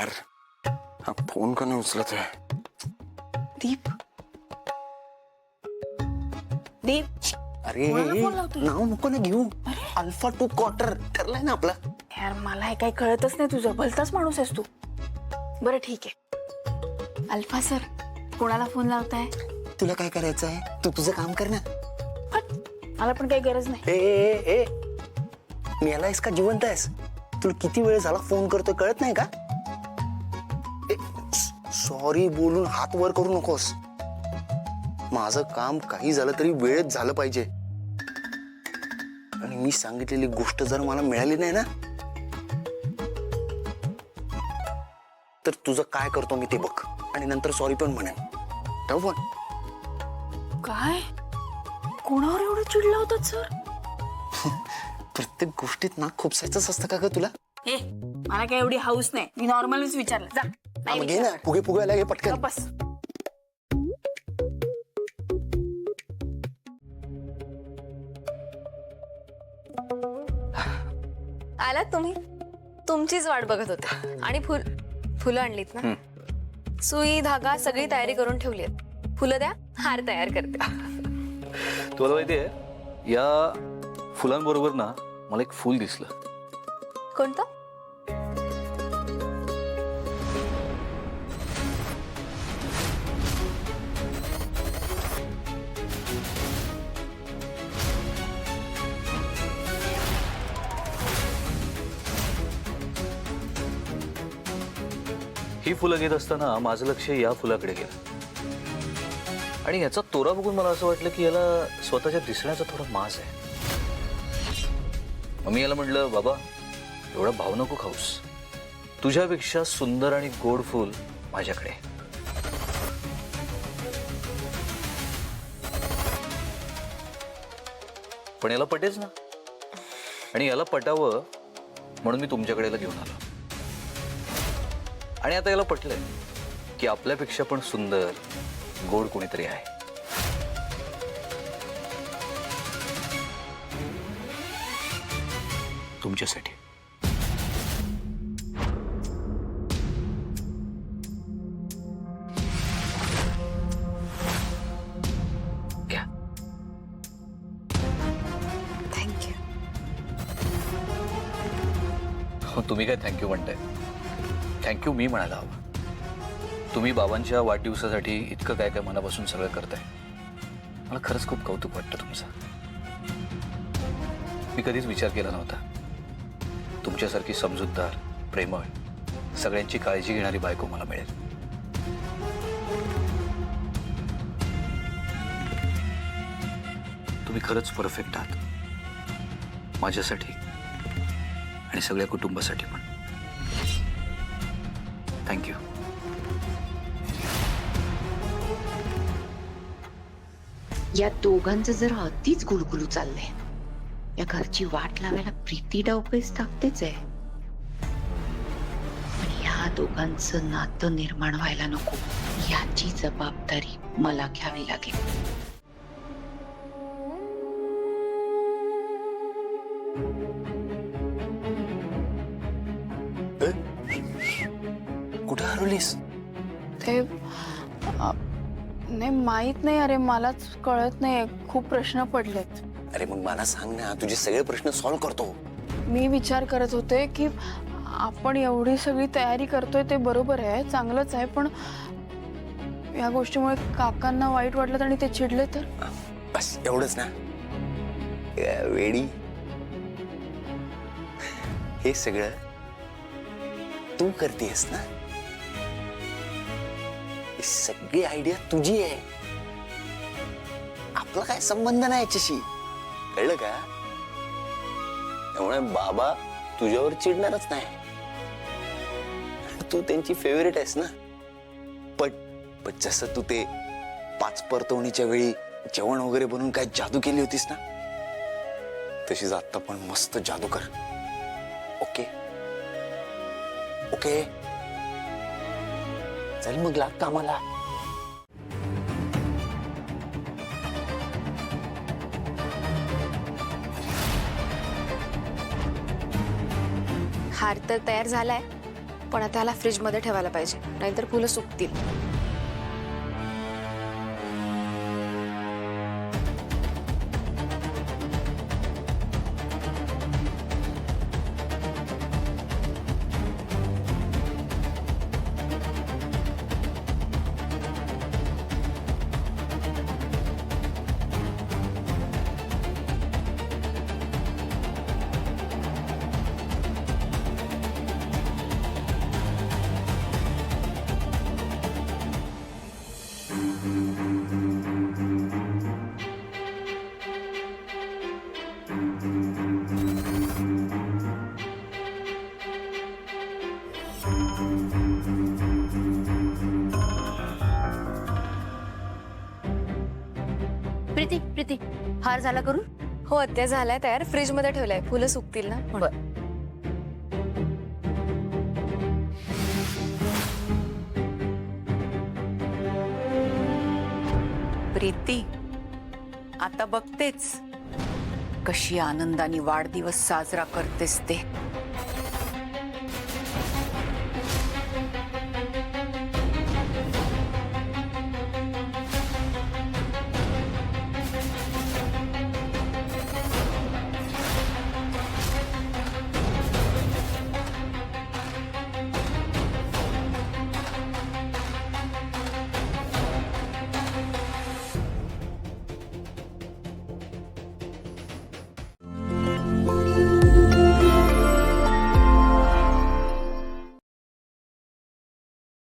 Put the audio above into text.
यार, हा फोन का नाही उचलत आहे? दीप दीप अरे कोणाला फोन लावतोय? नाव नको ना घेऊ. अल्फा 2 क्वार्टर ठरलाय ना आपला. यार मला हे काही कळतच नाही, तुझं भलताच माणूस आहेस तू. बरं ठीक आहे. अल्फा सर कोणाला फोन लावताय? तुला काय करायचं आहे? तू तुझं काम कर ना. हट, मला पण काही गरज नाही. ए मी यालायस का जिवंत आहेस? तुला किती वेळ झाला फोन करतोय कळत नाही का? सॉरी बोलून हात वर करू नकोस. माझं काम काही झालं तरी वेळेत झालं पाहिजे. आणि मी सांगितलेली गोष्ट जर मला मिळाली नाही ना, तर तुझं काय करतो मी ते बघ. आणि नंतर सॉरी पण म्हणेन. ठेव फोन. काय कोणावर एवढं चिडला होतात सर? प्रत्येक गोष्टीत नाक खुपसायचंच असतं का ग तुला? ए मला काही एवढी हाऊस नाही, मी नॉर्मलच विचारलं. जा नाही घे ना, फुगे फुगायला घे पटकन. बस. आलात तुम्ही? तुमचीच वाट बघत होते. आणि फुलं आणलीत ना? सुई धागा सगळी तयारी करून ठेवली आहे. फुलं द्या, हार तयार करते. तुला माहितीये, या फुलांबरोबर ना मला एक फूल दिसलं. कोणतं? ही फुलं घेत असताना माझं लक्ष या फुलाकडे गेलं. आणि याचा तोरा बघून मला असं वाटलं की याला स्वतःच्या दिसण्याचा थोडा माज आहे. मग मी याला म्हटलं, बाबा एवढा भाव नको खाऊस. तुझ्यापेक्षा सुंदर आणि गोड फूल माझ्याकडे. पण याला पटेच ना. आणि याला पटावं म्हणून मी तुमच्याकडे घेऊन आलो. आणि आता याला पटलंय की आपल्यापेक्षा पण सुंदर गोड कोणीतरी आहे. तुमच्यासाठी. घ्या. थँक्यू. हो, तुम्ही काय थँक्यू म्हणताय? थँक्यू मी म्हणायला हवं. तुम्ही बाबांच्या वाढदिवसासाठी इतकं काय काय मनापासून सगळं करताय. मला खरंच खूप कौतुक वाटतं तुमचं. मी कधीच विचार केला नव्हता तुमच्यासारखी समजूतदार, प्रेमळ, सगळ्यांची काळजी घेणारी बायको मला मिळेल. तुम्ही खरंच परफेक्ट आहात माझ्यासाठी आणि सगळ्या कुटुंबासाठी पण. थँक्यू. या दोघांचं जर अतिच गुलगुलू चाललंय. या घरची वाट लावायला प्रीती डावपेच टाकतेच आहे. पण या दोघांचं नातं निर्माण व्हायला नको, याची जबाबदारी मला घ्यावी लागेल. कुठं हरवलीस? ते नाही माहित नाही. अरे मलाच कळत नाही, खूप प्रश्न पडलेत. अरे मग मला सांग ना, तुझे सगळे प्रश्न सॉल्व्ह करतो. मी विचार करत होते की आपण एवढी सगळी तयारी करतोय ते बरोबर आहे, चांगलंच आहे. पण या गोष्टीमुळे काकांना वाईट वाटलं आणि ते चिडले तर? बस एवढंच ना? वेडी, हे सगळं तू करतेस ना? ही सगळी आयडिया तुझी आहे. आपला काय संबंध नाही याच्याशी, कळलं का? त्यामुळे बाबा तुझ्यावर चिडणारच नाही. तू त्यांची फेवरेट आहेस ना. पण जसं तू ते 5 परतवणीच्या वेळी जेवण वगैरे बनवून काय जादू केली होतीस ना, तशीच आता पण मस्त जादू कर. ओके ओके, चल मग लाग कामाला. हार तर तयार झालाय. पण आता ह्याला फ्रीजमध्ये ठेवायला पाहिजे, नाहीतर फुलं सुकतील. प्रीती हार झाला करून? हो आत्या, झालाय तयार, फ्रीजमध्ये ठेवलाय, फुलं सुकतील ना म्हणून. प्रीती, आता बघतेच कशी आनंदाने वाढदिवस साजरा करतेस ते.